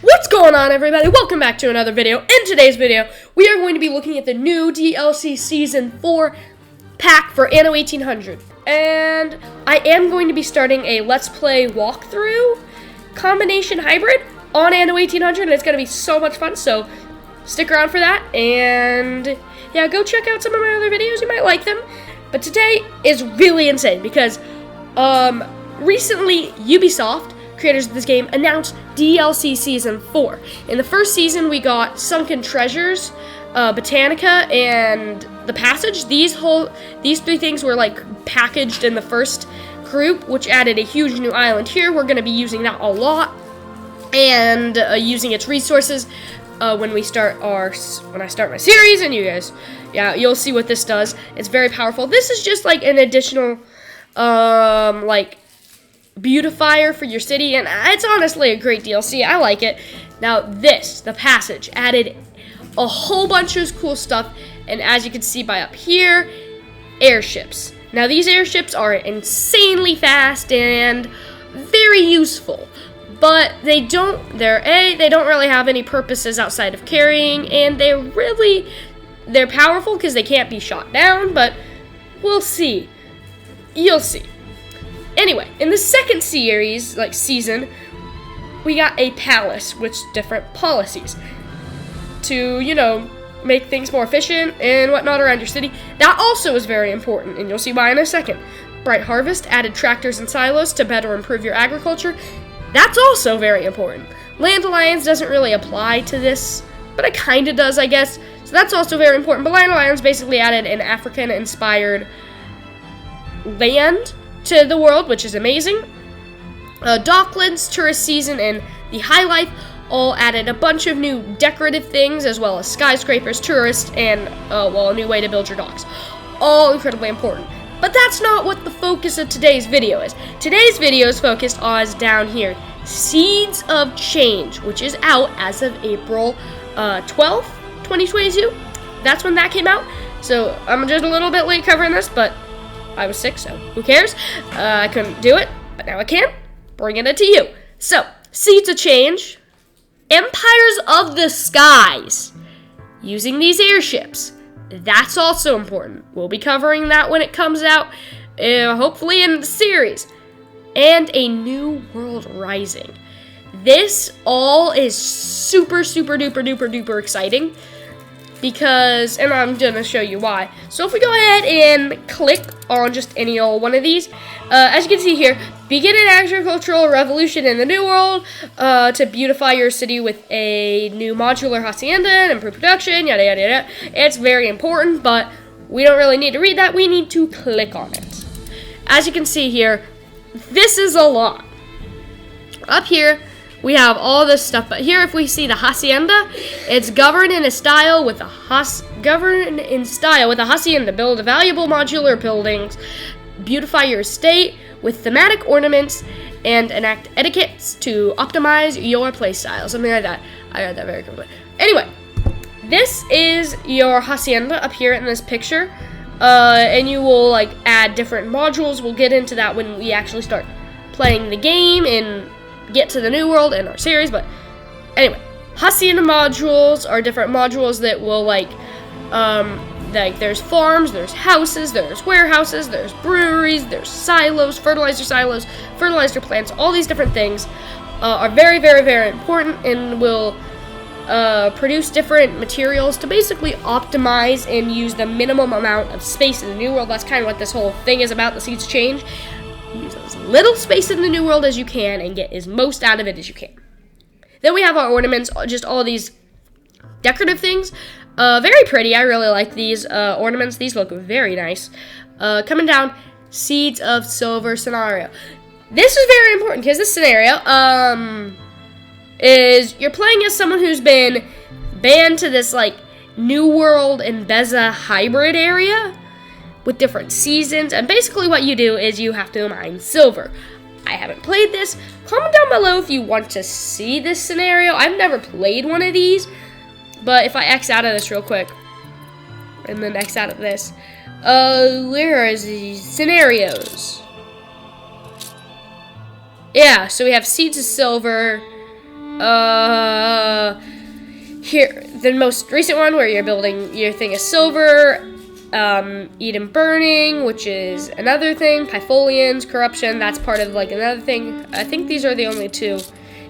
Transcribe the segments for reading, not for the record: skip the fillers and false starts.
What's going on, everybody? Welcome back to another video. In today's video, we are going to be looking at the new DLC Season 4 pack for Anno 1800. And I am going to be starting a Let's Play walkthrough combination hybrid on Anno 1800, and it's going to be so much fun, so stick around for that. And yeah, go check out some of my other videos. You might like them. But today is really insane because recently Ubisoft, creators of this game, announced DLC Season 4. In the first season, we got Sunken Treasures, Botanica, and The Passage. These three things were like packaged in the first group, which added a huge new island here. We're going to be using that a lot and using its resources when I start my series, and you guys, yeah, you'll see what this does. It's very powerful. This is just like an additional like beautifier for your city, and it's honestly a great DLC. I like it. Now this, The Passage, added a whole bunch of cool stuff, and as you can see by up here, airships. Now these airships are insanely fast and very useful, but they don't really have any purposes outside of carrying, and they're powerful because they can't be shot down, but we'll see. You'll see. Anyway, in the second season, we got a palace with different policies to, make things more efficient and whatnot around your city. That also is very important, and you'll see why in a second. Bright Harvest added tractors and silos to better improve your agriculture. That's also very important. Land Alliance doesn't really apply to this, but it kind of does, I guess. So that's also very important. But Land Alliance basically added an African-inspired land to the world, which is amazing. Docklands, Tourist Season, and the High Life all added a bunch of new decorative things, as well as skyscrapers, tourists, and, a new way to build your docks. All incredibly important. But that's not what the focus of today's video is. Today's video is focused on down here, Seeds of Change, which is out as of April 12th, 2022. That's when that came out. So I'm just a little bit late covering this, but I was sick, so who cares? I couldn't do it, but now I can. Bringing it to you. So, Seeds of Change, Empires of the Skies, using these airships. That's also important. We'll be covering that when it comes out, hopefully in the series. And a New World Rising. This all is super, super, duper, duper, duper exciting. Because, and I'm going to show you why. So if we go ahead and click on just any old one of these, as you can see here, begin an agricultural revolution in the New World to beautify your city with a new modular hacienda and improve production, yada, yada, yada. It's very important, but we don't really need to read that. We need to click on it. As you can see here, this is a lot. Up here, we have all this stuff, but here if we see the hacienda, it's governed in style with a hacienda. Build valuable modular buildings, beautify your estate with thematic ornaments, and enact etiquettes to optimize your playstyle. Something like that. I read that very quickly. Anyway, this is your hacienda up here in this picture, and you will add different modules. We'll get into that when we actually start playing the game and get to the New World in our series, but anyway, hacienda modules are different modules that will there's farms, there's houses, there's warehouses, there's breweries, there's silos, fertilizer plants. All these different things are very, very, very important and will produce different materials to basically optimize and use the minimum amount of space in the New World. That's kind of what this whole thing is about, the Seeds Change. Use as little space in the New World as you can and get as most out of it as you can. Then we have our ornaments, just all these decorative things. Very pretty. I really like these ornaments. These look very nice. Coming down, Seeds of Silver scenario. This is very important because this scenario is you're playing as someone who's been banned to this New World and Beza hybrid area with different seasons, and basically what you do is you have to mine silver. I haven't played this. Comment down below if you want to see this scenario. I've never played one of these, but if I X out of this real quick, and then X out of this, where is the scenarios? Yeah, so we have Seeds of Silver, Here, the most recent one where you're building your thing is silver, Eden Burning, which is another thing, Pyfolians, Corruption, that's part of like another thing. I think these are the only two.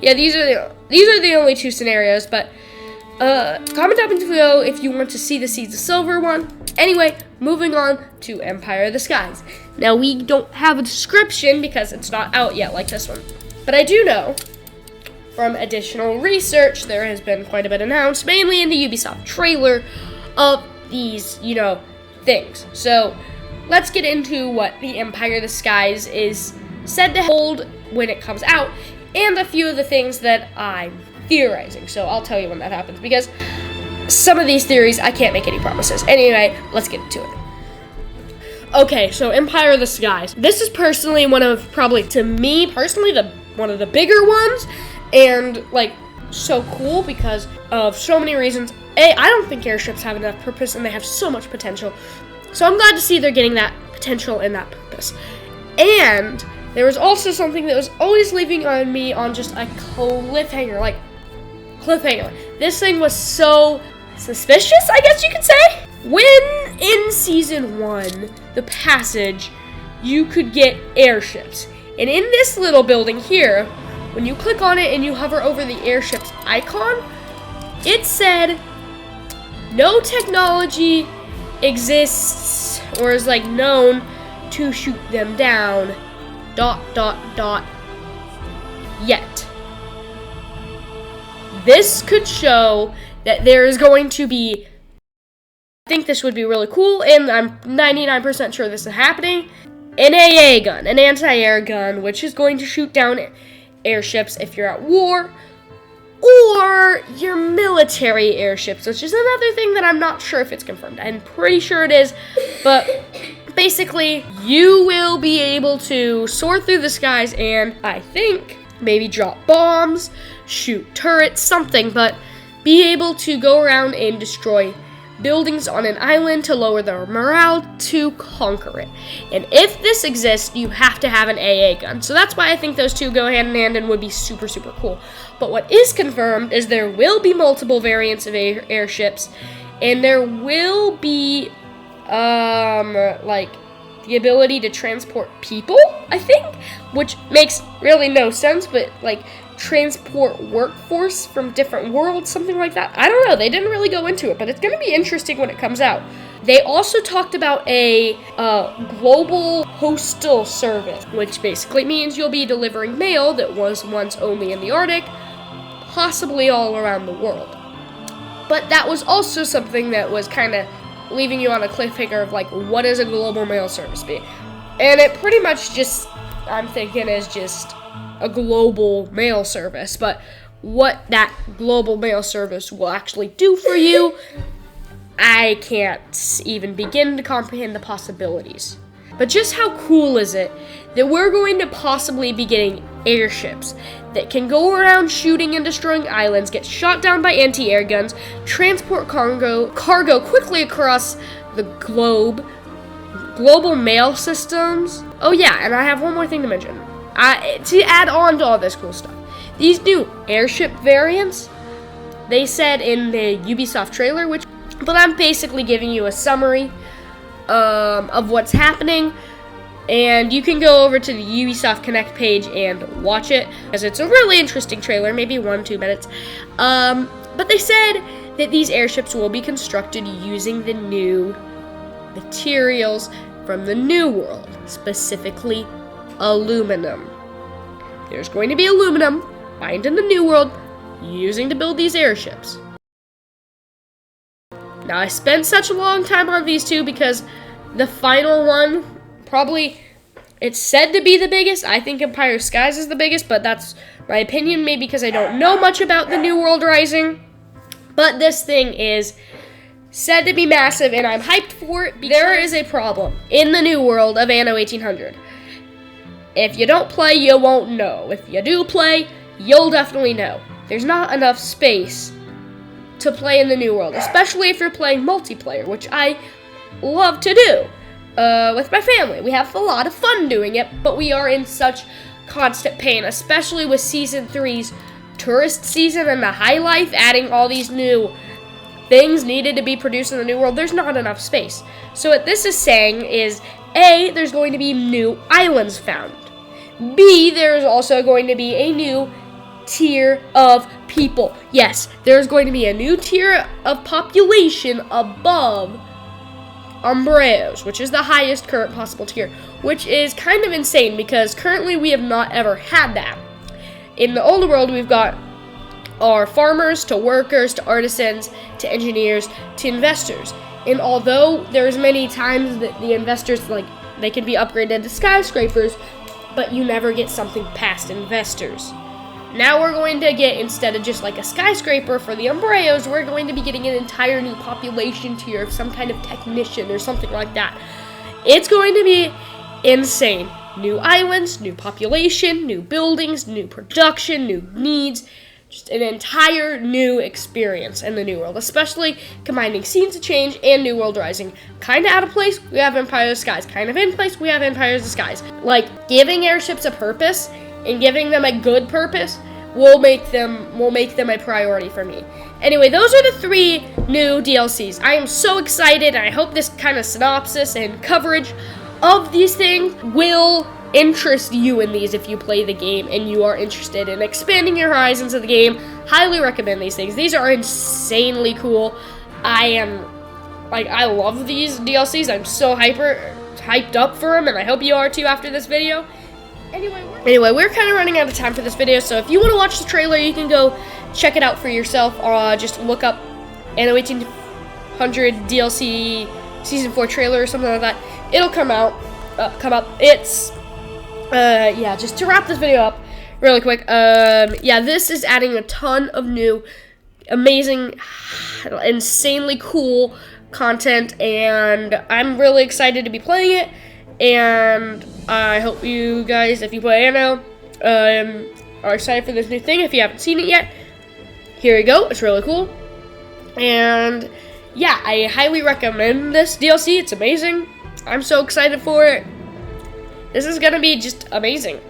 Yeah, these are the only two scenarios, but comment down below if you want to see the Seeds of Silver one. Anyway, moving on to Empire of the Skies. Now, we don't have a description because it's not out yet like this one, but I do know from additional research there has been quite a bit announced, mainly in the Ubisoft trailer, of these, things. So let's get into what the Empire of the Skies is said to hold when it comes out, and a few of the things that I'm theorizing. So I'll tell you when that happens, because some of these theories I can't make any promises. Anyway, let's get into it. Okay, so Empire of the Skies. This is personally one of, probably to me personally, one of the bigger ones, and like so cool because of so many reasons. I don't think airships have enough purpose, and they have so much potential. So I'm glad to see they're getting that potential and that purpose. And there was also something that was always leaving on me on just a cliffhanger. This thing was so suspicious, I guess you could say. When in Season 1, the passage, you could get airships. And in this little building here, when you click on it and you hover over the airship's icon, it said, no technology exists or is like known to shoot them down, ... yet. This could show that there is going to be, I think this would be really cool, and I'm 99% sure this is happening, an AA gun, an anti-air gun, which is going to shoot down airships if you're at war, or your military airships, which is another thing that I'm not sure if it's confirmed. I'm pretty sure it is, but basically, you will be able to soar through the skies and, I think, maybe drop bombs, shoot turrets, something, but be able to go around and destroy buildings on an island to lower their morale to conquer it. And if this exists, you have to have an AA gun. So that's why I think those two go hand in hand and would be super, super cool. But what is confirmed is there will be multiple variants of airships, and there will be, like, the ability to transport people, I think, which makes really no sense, but, like, transport workforce from different worlds, something like that. I don't know, they didn't really go into it, but it's going to be interesting when it comes out. They also talked about a global postal service, which basically means you'll be delivering mail that was once only in the Arctic, possibly all around the world. But that was also something that was kind of leaving you on a cliffhanger of like, what does a global mail service be? And it pretty much just, I'm thinking, is just a global mail service, but what that global mail service will actually do for you, I can't even begin to comprehend the possibilities. But just how cool is it that we're going to possibly be getting airships that can go around shooting and destroying islands, get shot down by anti-air guns, transport cargo quickly across the globe, global mail systems. Oh yeah, and I have one more thing to mention. To add on to all this cool stuff, these new airship variants, they said in the Ubisoft trailer, but I'm basically giving you a summary of what's happening, and you can go over to the Ubisoft Connect page and watch it, as it's a really interesting trailer, maybe 1-2 minutes. But they said that these airships will be constructed using the new materials from the New World, specifically aluminum. There's going to be aluminum mined in the New World using to build these airships. Now, I spent such a long time on these two because the final one, probably, it's said to be the biggest. I think Empire of Skies is the biggest, but that's my opinion, maybe because I don't know much about the New World Rising. But this thing is said to be massive, and I'm hyped for it. There is a problem in the New World of Anno 1800. If you don't play, you won't know. If you do play, you'll definitely know. There's not enough space to play in the New World, especially if you're playing multiplayer, which I love to do with my family. We have a lot of fun doing it, but we are in such constant pain, especially with Season 3's tourist season and the high life, adding all these new things needed to be produced in the new world, there's not enough space. So what this is saying is, A, there's going to be new islands found. B, there's also going to be a new tier of people. Yes, there's going to be a new tier of population above Umbreos, which is the highest current possible tier, which is kind of insane because currently we have not ever had that. In the older world, we've got our farmers to workers to artisans to engineers to investors. And although there's many times that the investors, like, they can be upgraded to skyscrapers, but you never get something past investors. Now we're going to get, instead of just like a skyscraper for the Umbreos, we're going to be getting an entire new population tier of some kind of technician or something like that. It's going to be insane. New islands, new population, new buildings, new production, new needs. Just an entire new experience in the New World, especially combining Scenes of Change and New World Rising. Kind of out of place, we have Empire of the Skies. Kind of in place, we have Empire of the Skies. Like, giving airships a purpose and giving them a good purpose will make them a priority for me. Anyway, those are the 3 new DLCs. I am so excited, and I hope this kind of synopsis and coverage of these things will interest you in these if you play the game and you are interested in expanding your horizons of the game. Highly recommend these things. These are insanely cool. I love these DLCs. I'm so hyped up for them, and I hope you are too after this video. Anyway, we're kind of running out of time for this video, so if you want to watch the trailer, you can go check it out for yourself, or just look up Anno 1800 DLC Season 4 trailer or something like that. It'll come up. It's yeah, just to wrap this video up really quick, yeah, this is adding a ton of new, amazing, insanely cool content, and I'm really excited to be playing it, and I hope you guys, if you play Anno, are excited for this new thing. If you haven't seen it yet, here you go, it's really cool, and yeah, I highly recommend this DLC. It's amazing. I'm so excited for it. This is gonna be just amazing.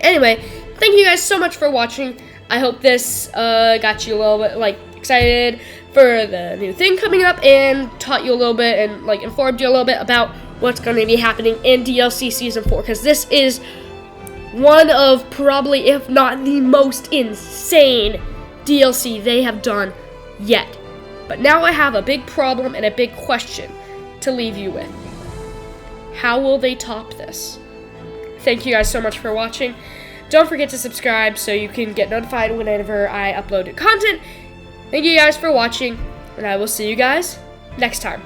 Anyway, thank you guys so much for watching. I hope this got you a little bit excited for the new thing coming up and taught you a little bit and informed you a little bit about what's going to be happening in DLC Season 4, because this is one of probably, if not the most insane DLC they have done yet. But now I have a big problem and a big question to leave you with. How will they top this? Thank you guys so much for watching. Don't forget to subscribe so you can get notified whenever I upload content. Thank you guys for watching, and I will see you guys next time.